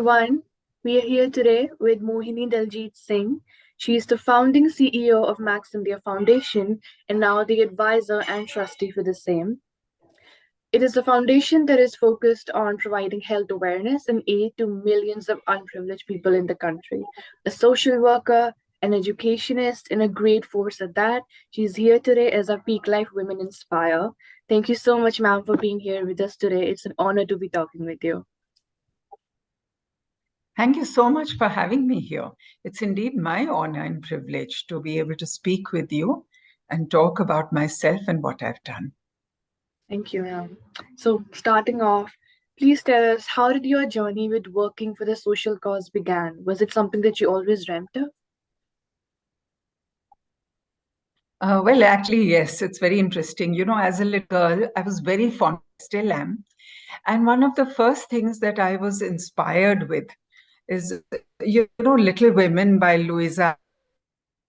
everyone. We are here today with Mohini Daljeet Singh. She is the founding CEO of Max India Foundation and now the advisor and trustee for the same. It is a foundation that is focused on providing health awareness and aid to millions of unprivileged people in the country. A social worker, an educationist, and a great force at that. She's here today as our PEAKLIFE Women Inspire. Thank you so much, ma'am, for being here with us today. It's an honor to be talking with you. Thank you so much for having me here. It's indeed my honor and privilege to be able to speak with you and talk about myself and what I've done. Thank you, ma'am. So, starting off, please tell us, how did your journey with working for the social cause began? Was it something that you always dreamt of? Well, actually, yes, it's very interesting. As a little girl, I was very fond, still am. And one of the first things that I was inspired with is, Little Women by Louisa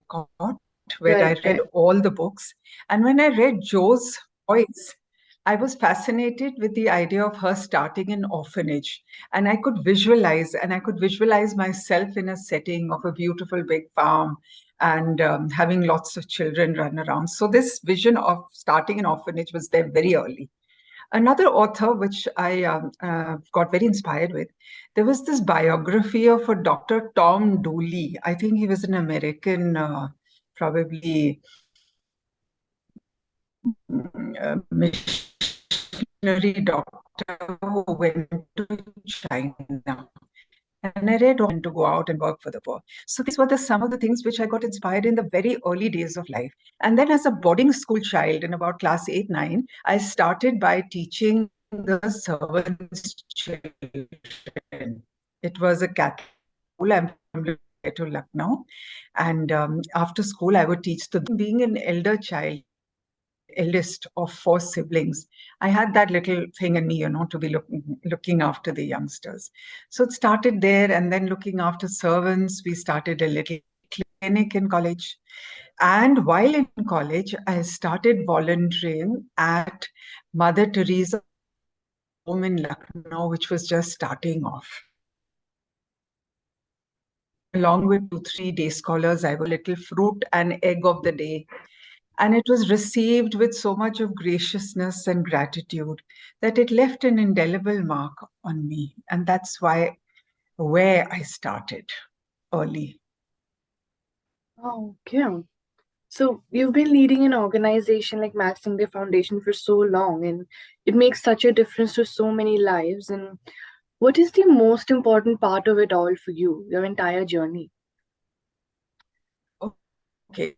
Alcott, where I read Right. all the books. And when I read Jo's voice, I was fascinated with the idea of her starting an orphanage. And I could visualize myself in a setting of a beautiful big farm and having lots of children run around. So this vision of starting an orphanage was there very early. Another author, which I got very inspired with, there was this biography of a Dr. Tom Dooley. I think he was an American, probably missionary doctor who went to China. And I read on to go out and work for the poor. So these were some of the things which I got inspired in the very early days of life. And then as a boarding school child in about class 8, 9, I started by teaching the servants' children. It was a Catholic school. I'm from to Lucknow. And after school, I would teach them. Being an elder child, eldest of 4 siblings, I had that little thing in me, to be looking after the youngsters. So it started there, and then looking after servants. We started a little clinic in college. And while in college, I started volunteering at Mother Teresa home in Lucknow, which was just starting off. Along with 2-3 day scholars, I was a little fruit and egg of the day. And it was received with so much of graciousness and gratitude that it left an indelible mark on me. And that's where I started early. Oh, okay. So you've been leading an organization like Max India Foundation for so long, and it makes such a difference to so many lives. And what is the most important part of it all for you, your entire journey? Okay.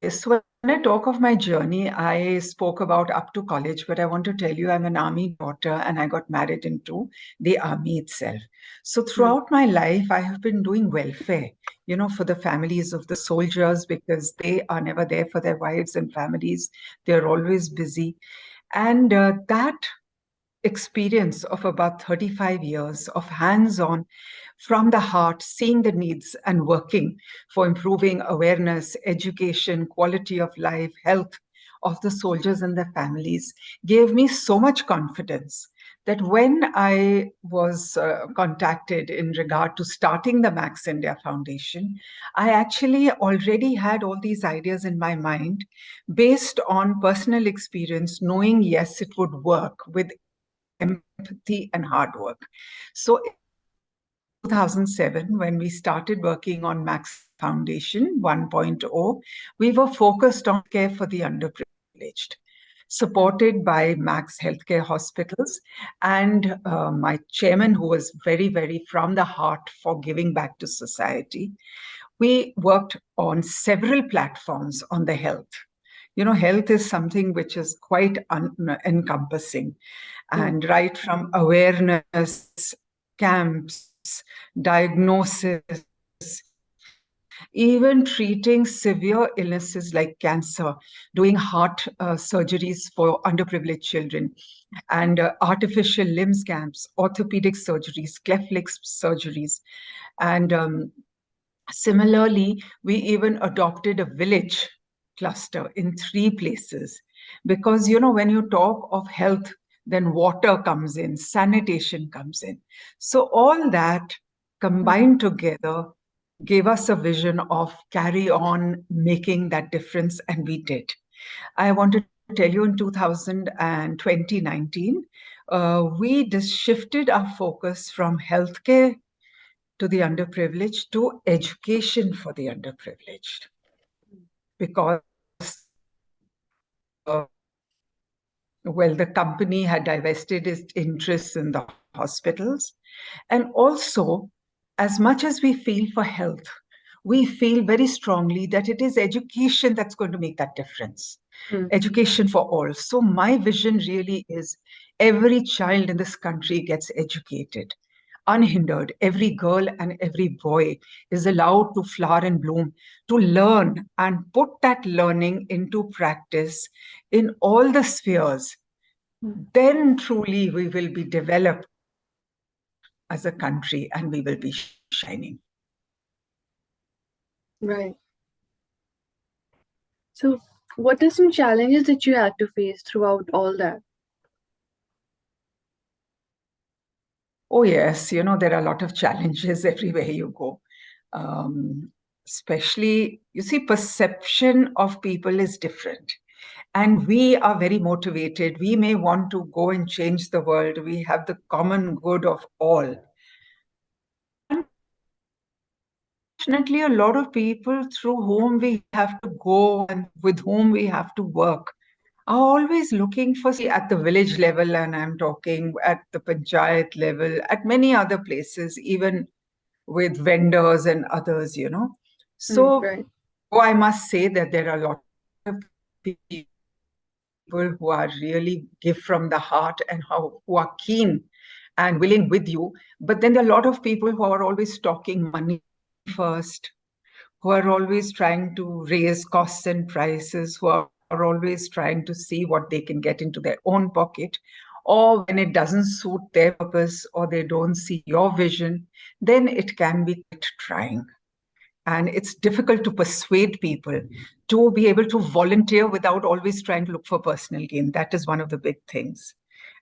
So when I talk of my journey, I spoke about up to college, but I want to tell you I'm an army daughter and I got married into the army itself. So throughout my life, I have been doing welfare, for the families of the soldiers, because they are never there for their wives and families. They're always busy. And that experience of about 35 years of hands-on, from the heart, seeing the needs and working for improving awareness, education, quality of life, health of the soldiers and their families gave me so much confidence that when I was contacted in regard to starting the Max India Foundation, I actually already had all these ideas in my mind based on personal experience, knowing, yes, it would work with empathy and hard work. So in 2007, when we started working on Max Foundation 1.0, we were focused on care for the underprivileged, supported by Max Healthcare Hospitals and my chairman, who was very, very from the heart for giving back to society. We worked on several platforms on the health. Health is something which is quite encompassing. And right from awareness, camps, diagnosis, even treating severe illnesses like cancer, doing heart surgeries for underprivileged children, and artificial limbs camps, orthopedic surgeries, cleft lip surgeries. And similarly, we even adopted a village cluster in 3 places. Because, when you talk of health, then water comes in, sanitation comes in. So all that Mm. combined together gave us a vision of carry on making that difference, and we did. I want to tell you in 2019, we just shifted our focus from healthcare to the underprivileged to education for the underprivileged, because the company had divested its interests in the hospitals. And also, as much as we feel for health, we feel very strongly that it is education that's going to make that difference. Mm. Education for all. So, my vision really is every child in this country gets educated, unhindered. Every girl and every boy is allowed to flower and bloom, to learn and put that learning into practice in all the spheres. Mm. Then truly we will be developed as a country and we will be shining. Right. So, what are some challenges that you had to face throughout all that? Oh, yes, there are a lot of challenges everywhere you go. Um, Especially, you see, perception of people is different. And we are very motivated. We may want to go and change the world. We have the common good of all. Unfortunately, a lot of people through whom we have to go and with whom we have to work are always looking for, see, at the village level, and I'm talking at the panchayat level, at many other places, even with vendors and others. Mm. So, Right. I must say that there are a lot of people who are really give from the heart and who are keen and willing with you. But then there are a lot of people who are always talking money first, who are always trying to raise costs and prices, who are always trying to see what they can get into their own pocket. Or when it doesn't suit their purpose or they don't see your vision, then it can be quite trying. And it's difficult to persuade people to be able to volunteer without always trying to look for personal gain. That is one of the big things.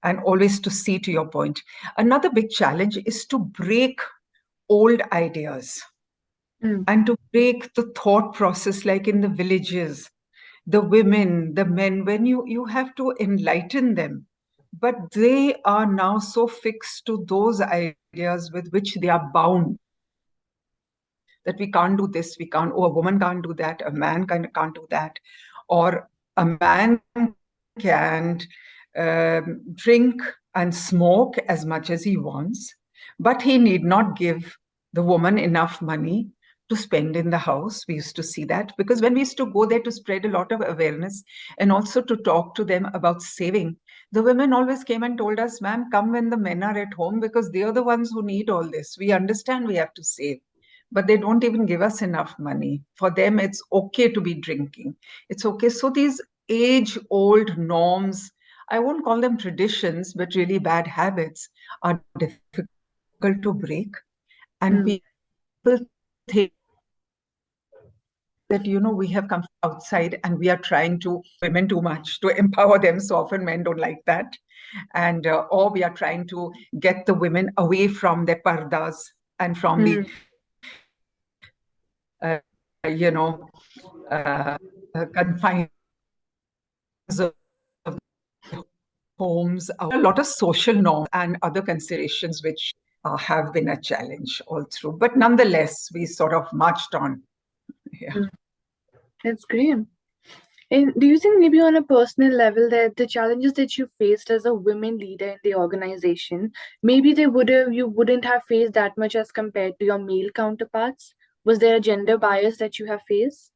And always to see, to your point. Another big challenge is to break old ideas Mm. and to break the thought process, like in the villages, the women, the men, when you have to enlighten them. But they are now so fixed to those ideas with which they are bound, that we can't do this, we can't, oh, a woman can't do that, a man can't do that, or a man can drink and smoke as much as he wants, but he need not give the woman enough money to spend in the house. We used to see that because when we used to go there to spread a lot of awareness and also to talk to them about saving, the women always came and told us, ma'am, come when the men are at home because they are the ones who need all this. We understand we have to save, but they don't even give us enough money. For them, it's okay to be drinking. It's okay. So these age old norms, I won't call them traditions, but really bad habits, are difficult to break. And Mm. people think that, we have come from outside and we are trying to women too much to empower them. So often men don't like that. And, or we are trying to get the women away from their pardas and from the, Mm. you know, confines of homes, a lot of social norms and other considerations which have been a challenge all through. But nonetheless, we sort of marched on. Yeah. Mm. That's great. And do you think maybe on a personal level that the challenges that you faced as a women leader in the organization, maybe you wouldn't have faced that much as compared to your male counterparts? Was there a gender bias that you have faced?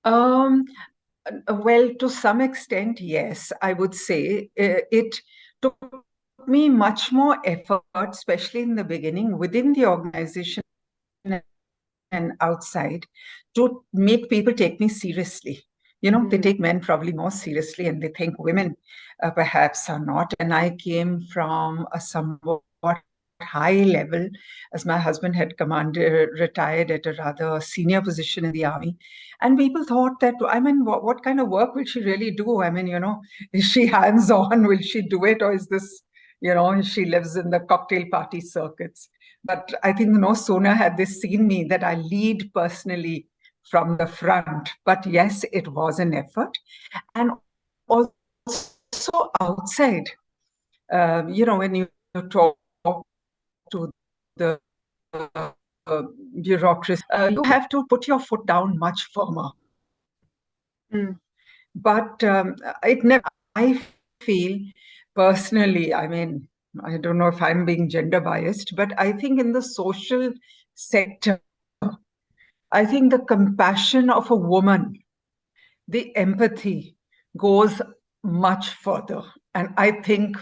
Um, well, to some extent, yes, I would say it took me much more effort, especially in the beginning, within the organization and outside, to make people take me seriously. They Mm. take men probably more seriously and they think women perhaps are not. And I came from a somewhat high level, as my husband had commanded, retired at a rather senior position in the army. And people thought that, I mean, what kind of work will she really do? I mean, is she hands on? Will she do it? Or is this, she lives in the cocktail party circuits? But I think no sooner had they seen me that I lead personally from the front. But yes, it was an effort. And also outside, when you talk to the bureaucracy, you have to put your foot down much firmer. But it never, I feel personally, I mean, I don't know if I'm being gender biased, but I think in the social sector, I think the compassion of a woman, the empathy goes much further. And I think,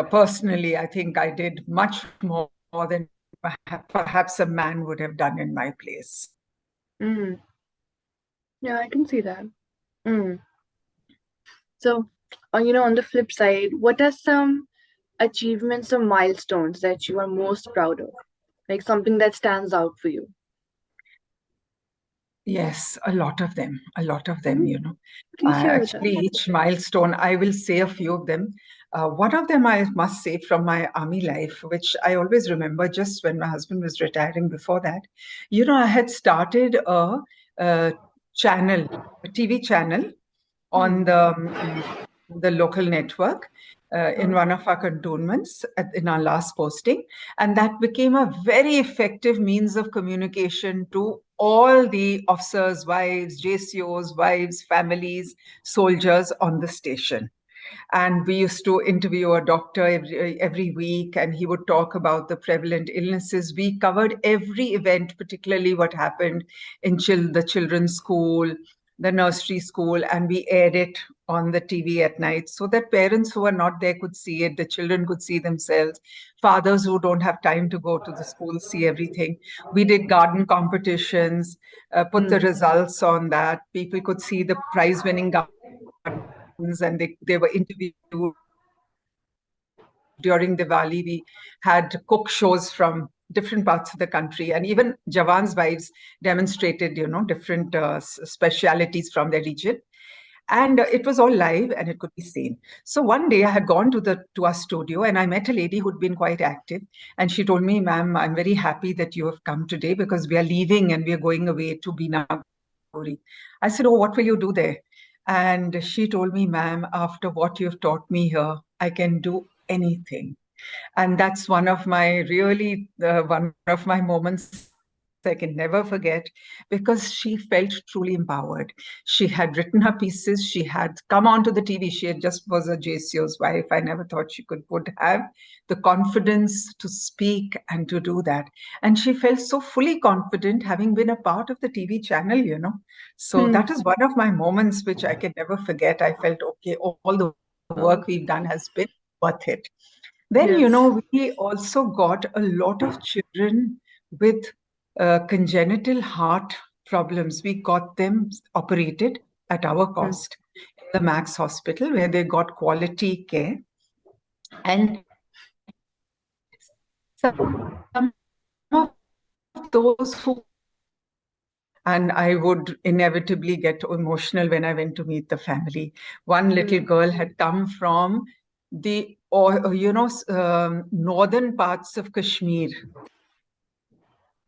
personally, I think I did much more than perhaps a man would have done in my place. Yeah, I can see that. So, on the flip side, what are some achievements or milestones that you are most proud of? Like something that stands out for you? Yes, a lot of them, Please share with us. Actually, each milestone, I will say a few of them. One of them I must say from my army life, which I always remember just when my husband was retiring. Before that, I had started a channel, a TV channel on the local network in one of our cantonments in our last posting. And that became a very effective means of communication to all the officers' wives, JCOs' wives, families, soldiers on the station. And we used to interview a doctor every week, and he would talk about the prevalent illnesses. We covered every event, particularly what happened in the children's school, the nursery school, and we aired it on the TV at night so that parents who are not there could see it, the children could see themselves, fathers who don't have time to go to the school see everything. We did garden competitions, put the results on that. People could see the prize winning gardens, and they were interviewed. During Diwali, we had cook shows from different parts of the country, and even Jawan's wives demonstrated, different specialities from their region. And it was all live and it could be seen. So one day I had gone to our studio and I met a lady who'd been quite active. And she told me, "Ma'am, I'm very happy that you have come today because we are leaving and we are going away to Binaguri." I said, "Oh, what will you do there?" And she told me, "Ma'am, after what you've taught me here, I can do anything." And that's one of my moments I can never forget, because she felt truly empowered. She had written her pieces. She had come onto the TV. She had just was a JCO's wife. I never thought she would have the confidence to speak and to do that. And she felt so fully confident having been a part of the TV channel. So that is one of my moments which I can never forget. I felt, okay, all the work we've done has been worth it. Then, Yes. we also got a lot of children with congenital heart problems. We got them operated at our cost in the Max Hospital, where they got quality care. And some of those who, and I would inevitably get emotional when I went to meet the family. One little girl had come from the northern parts of Kashmir,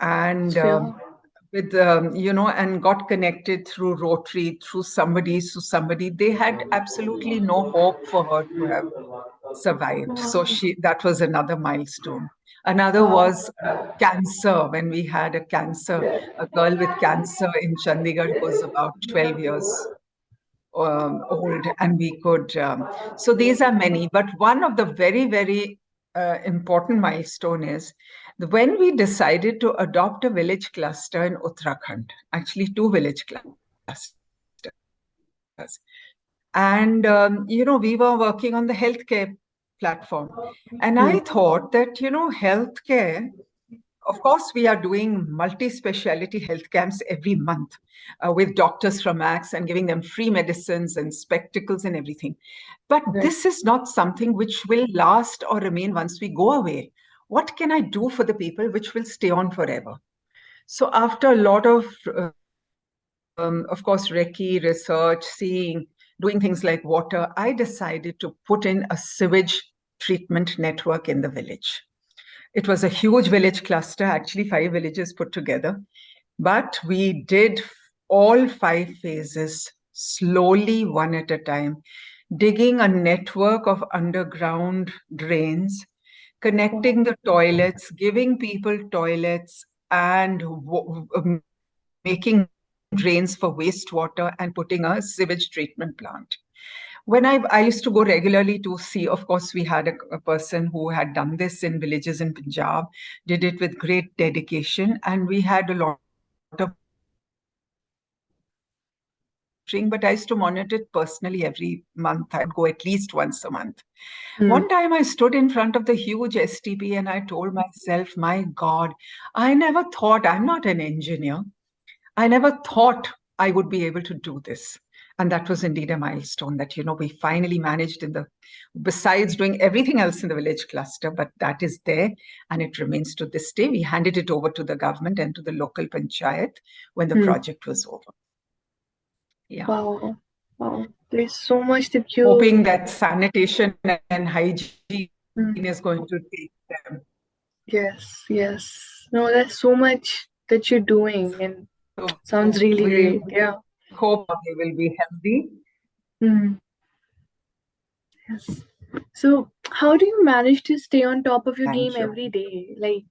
and with and got connected through Rotary, through somebody. They had absolutely no hope for her to have survived. So that was another milestone. Another Wow. was cancer. When we had a girl with cancer in Chandigarh, who was about 12 years old, and we could. So these are many, but one of the very, very important milestone is when we decided to adopt a village cluster in Uttarakhand, actually two village clusters. And, we were working on the healthcare platform. And I thought that, healthcare, of course, we are doing multi-speciality health camps every month with doctors from Max and giving them free medicines and spectacles and everything. But Right. this is not something which will last or remain once we go away. what can I do for the people which will stay on forever? So after a lot of course, recce, research, seeing, doing things like water, I decided to put in a sewage treatment network in the village. It was a huge village cluster, actually 5 villages put together. But we did all 5 phases slowly, one at a time, digging a network of underground drains, connecting the toilets, giving people toilets, and making drains for wastewater and putting a sewage treatment plant. When I used to go regularly to see, of course, we had a person who had done this in villages in Punjab, did it with great dedication, and we had a lot of but I used to monitor it personally every month. I'd go at least once a month. Mm. One time I stood in front of the huge STP and I told myself, my God, I never thought, I'm not an engineer. I never thought I would be able to do this. And that was indeed a milestone that, we finally managed besides doing everything else in the village cluster, but that is there and it remains to this day. We handed it over to the government and to the local panchayat when the project was over. Yeah. Wow. Wow. There's so much that Hoping you. that sanitation and hygiene Mm. is going to take them. Yes, yes. No, there's so much that you're doing, and So sounds really we great. Yeah. hope they will be healthy. Mm. Yes. So, how do you manage to stay on top of your game Thank you. every day? Like,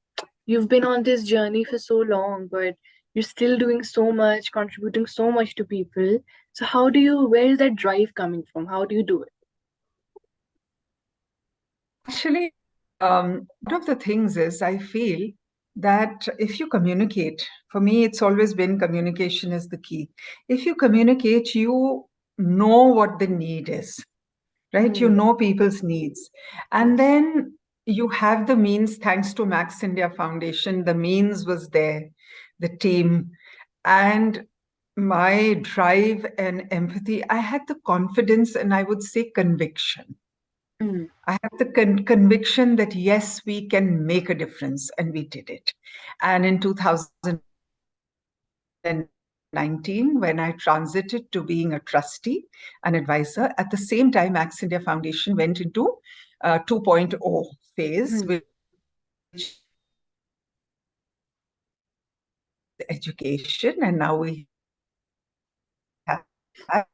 you've been on this journey for so long, but you're still doing so much, contributing so much to people. So, where is that drive coming from? How do you do it? Actually, one of the things is I feel that if you communicate, for me, it's always been communication is the key. If you communicate, you know what the need is, right? You Mm. know people's needs. And Yes. then you have the means, thanks to Max India Foundation, the means was there, the team. And my drive and empathy, I had the confidence and I would say conviction. Mm. I have the conviction that yes, we can make a difference, and we did it. And in 2019, when I transited to being a trustee, an advisor, at the same time, Max India Foundation went into 2.0 phase, Mm. which is education, and now we have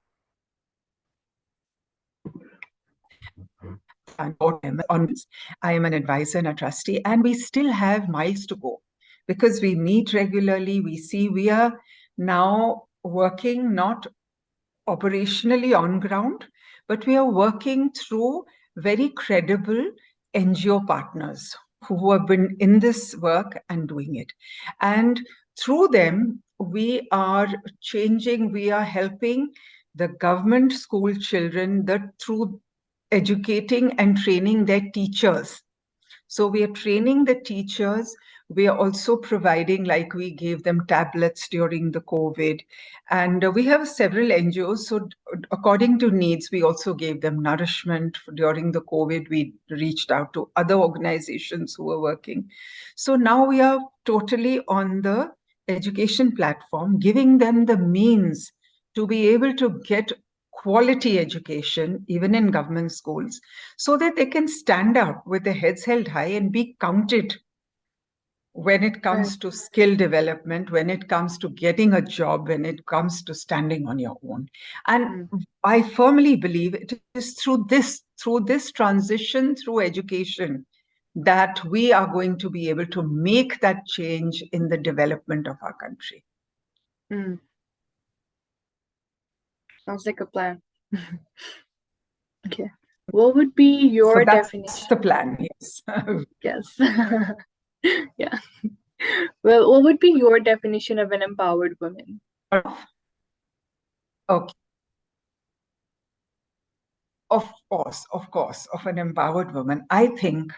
on this. I am an advisor and a trustee, and we still have miles to go because we meet regularly. We see we are now working not operationally on ground, but we are working through very credible NGO partners who have been in this work and doing it. And through them, we are changing, we are helping the government school children through educating and training their teachers. So we are training the teachers. We are also providing, like we gave them tablets during the COVID. And we have several NGOs. So according to needs, we also gave them nourishment. During the COVID, we reached out to other organizations who were working. So now we are totally on the education platform, giving them the means to be able to get quality education, even in government schools, so that they can stand up with their heads held high and be counted when it Right. comes to skill development, when it comes to getting a job, when it comes to standing on your own. And Mm. I firmly believe it is through this transition, through education, that we are going to be able to make that change in the development of our country. Mm. Sounds like a plan. Okay. What would be So your that's definition? the plan, yes. Yes. Yeah. Well, what would be your definition of an empowered woman? Okay. Of course, of an empowered woman. I think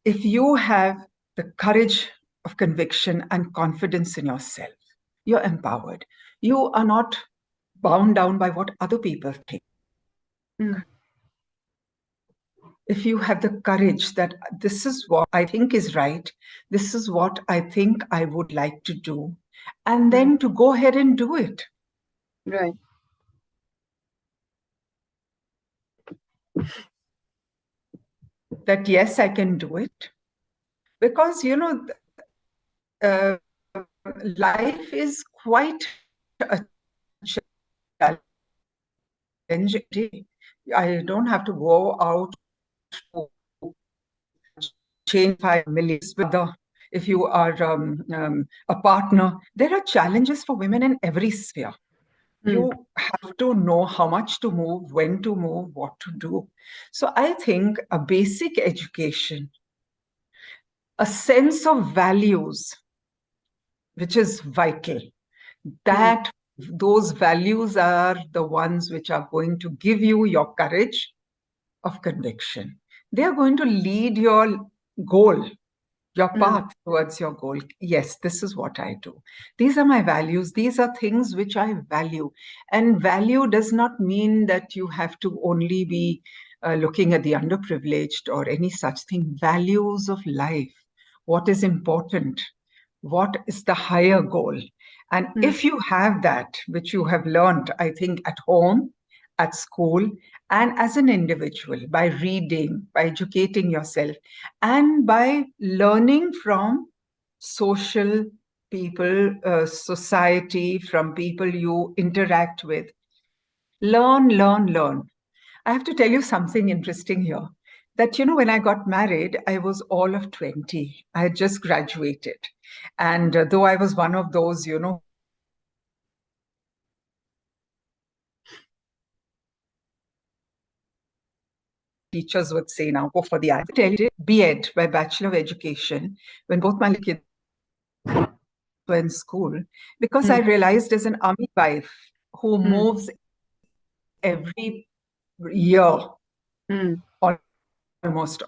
if you have the courage of conviction and confidence in yourself, you're empowered. You are not bound down by what other people think. Mm. if you have the courage that this is what I think is right, this is what I think I would like to do, and then to go ahead and do it. Right. That yes, I can do it. Because, life is quite a challenge. I don't have to go out to change 5 million with the if you are a partner. There are challenges for women in every sphere. You have to know how much to move, when to move, what to do. So I think a basic education, a sense of values, which is vital, that those values are the ones which are going to give you your courage of conviction. They are going to lead your goal, your path towards your goal. Yes, this is what I do. These are my values. These are things which I value. And value does not mean that you have to only be looking at the underprivileged or any such thing. Values of life. What is important? What is the higher goal? And if you have that, which you have learned, I think, at home, at school, and as an individual, by reading, by educating yourself, and by learning from social people, society, from people you interact with. Learn, learn, learn. I have to tell you something interesting here. That, when I got married, I was all of 20. I had just graduated. And though I was one of those, teachers would say, now go for the I tell you, B.Ed by Bachelor of Education, when both my kids were in school, because I realized as an army wife who moves every year, almost,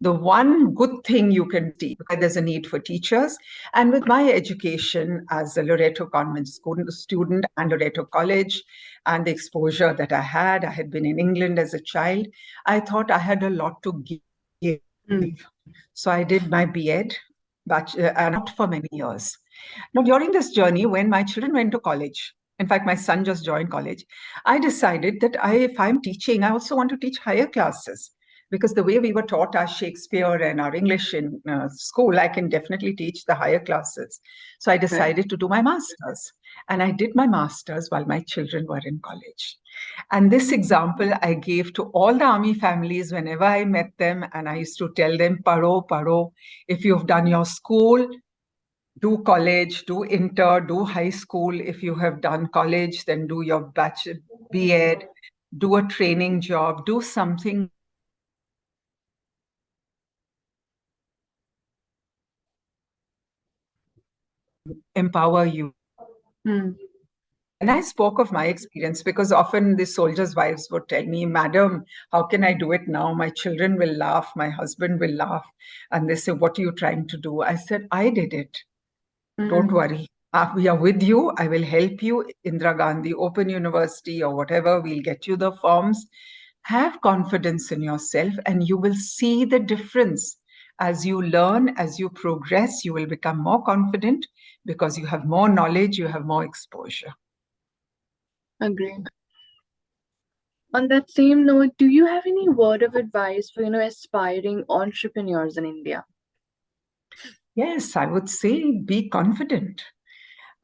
the one good thing you can see, because there's a need for teachers. And with my education as a Loreto Convent student and Loreto College, and the exposure that I had been in England as a child, I thought I had a lot to give. So I did my B.Ed, and not for many years. Now, during this journey, when my children went to college, in fact, my son just joined college, I decided that if I'm teaching, I also want to teach higher classes. Because the way we were taught our Shakespeare and our English in school, I can definitely teach the higher classes. So I decided to do my master's. And I did my master's while my children were in college. And this example I gave to all the army families whenever I met them. And I used to tell them, paro, paro, if you've done your school, do college, do inter, do high school. If you have done college, then do your B.Ed, do a training job, do something. Empower you. And I spoke of my experience because often the soldiers' wives would tell me, Madam, how can I do it now? My children will laugh, my husband will laugh. And they say, what are you trying to do? I said, I did it. Don't worry. We are with you. I will help you. Indira Gandhi Open University or whatever, we'll get you the forms. Have confidence in yourself and you will see the difference. As you learn, as you progress, you will become more confident because you have more knowledge, you have more exposure. Agreed. On that same note, do you have any word of advice for, aspiring entrepreneurs in India? Yes, I would say be confident.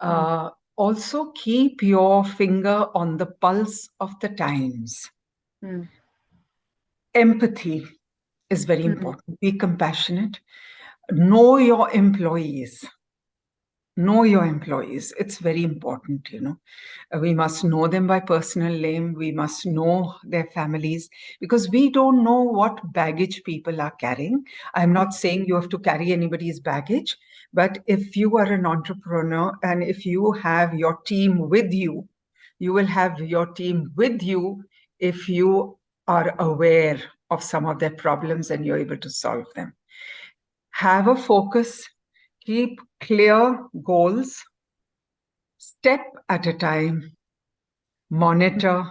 Also, keep your finger on the pulse of the times. Empathy is very important. Be compassionate. Know your employees. Know your employees. It's very important, We must know them by personal name. We must know their families because we don't know what baggage people are carrying. I'm not saying you have to carry anybody's baggage, but if you are an entrepreneur and if you have your team with you, you will have your team with you if you are aware of some of their problems and you're able to solve them. Have a focus, keep clear goals, step at a time, monitor,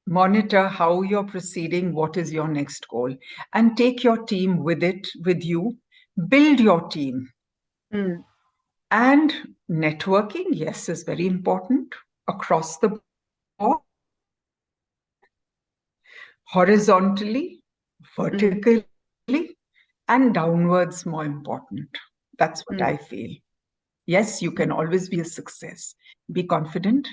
monitor how you're proceeding, what is your next goal, and take your team with you, build your team. Mm. And networking, yes, is very important across the board, horizontally, Mm. vertically, and downwards, more important. That's what Mm. I feel. Yes, you can always be a success. Be confident,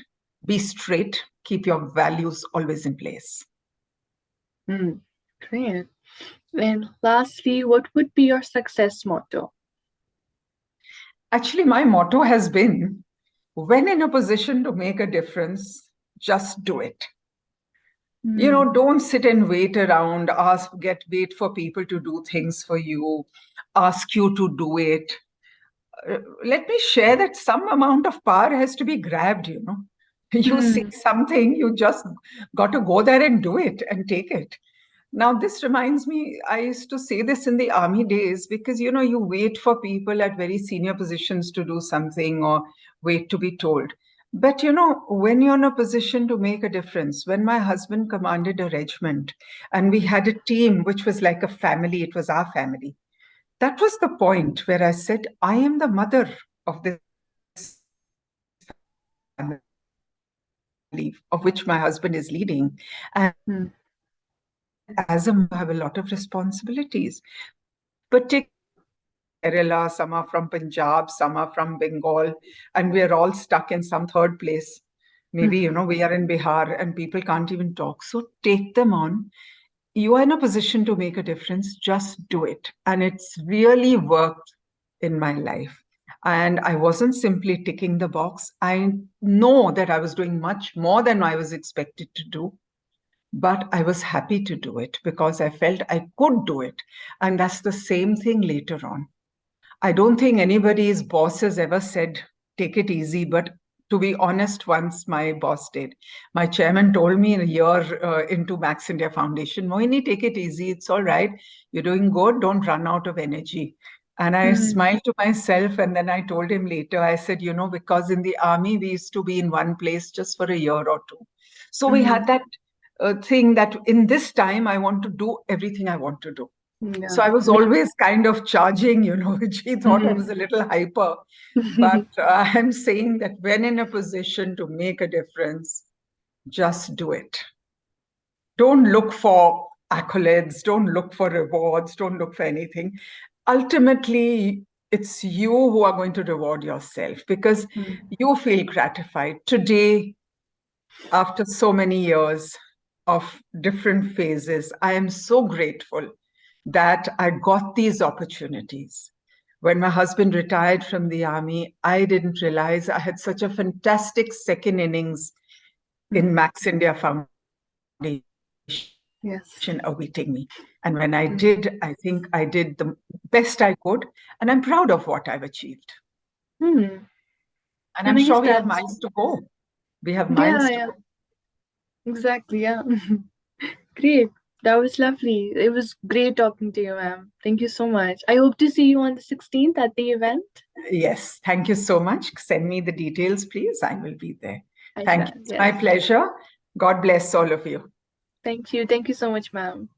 be straight, keep your values always in place. Mm. Great. And lastly, what would be your success motto? Actually, my motto has been when in a position to make a difference, just do it. Mm. Don't sit and wait around, wait for people to do things for you, ask you to do it. Let me share that some amount of power has to be grabbed. You see Mm. something, you just got to go there and do it and take it. Now, this reminds me, I used to say this in the army days because, you wait for people at very senior positions to do something or wait to be told. But, when you're in a position to make a difference, when my husband commanded a regiment and we had a team which was like a family, it was our family. That was the point where I said, I am the mother of this family, of which my husband is leading. And Mm. as a mother, I have a lot of responsibilities, particularly Kerala, some are from Punjab, some are from Bengal, and we are all stuck in some third place. Maybe, Mm. we are in Bihar and people can't even talk. So take them on. You are in a position to make a difference, just do it. And it's really worked in my life. And I wasn't simply ticking the box. I know that I was doing much more than I was expected to do, but I was happy to do it because I felt I could do it. And that's the same thing later on. I don't think anybody's boss has ever said, take it easy. But to be honest, once my boss did. My chairman told me a year into Max India Foundation, Mohini, take it easy. It's all right. You're doing good. Don't run out of energy. And I Mm. smiled to myself. And then I told him later, I said, because in the army, we used to be in one place just for a year or two. So we Mm. had that thing that in this time, I want to do everything I want to do. So Yeah. I was always kind of charging, which he thought I Mm. was a little hyper. But I'm saying that when in a position to make a difference, just do it. Don't look for accolades, don't look for rewards, don't look for anything. Ultimately, it's you who are going to reward yourself because Mm. you feel gratified. Today, after so many years of different phases, I am so grateful that I got these opportunities. When my husband retired from the army, I didn't realize I had such a fantastic second innings in Mm. Max India Foundation Yes. awaiting me. And when I Mm. did, I think I did the best I could, and I'm proud of what I've achieved. Mm. And And I'm I guess sure we have that's, miles to go. We have yeah, miles to yeah, go. exactly. Yeah. Great. That was lovely. It was great talking to you, ma'am. Thank you so much. I hope to see you on the 16th at the event. Yes, thank you so much. Send me the details, please. I will be there. I Thank shall, you. It's my yes. pleasure. God bless all of you. Thank you. Thank you so much, ma'am.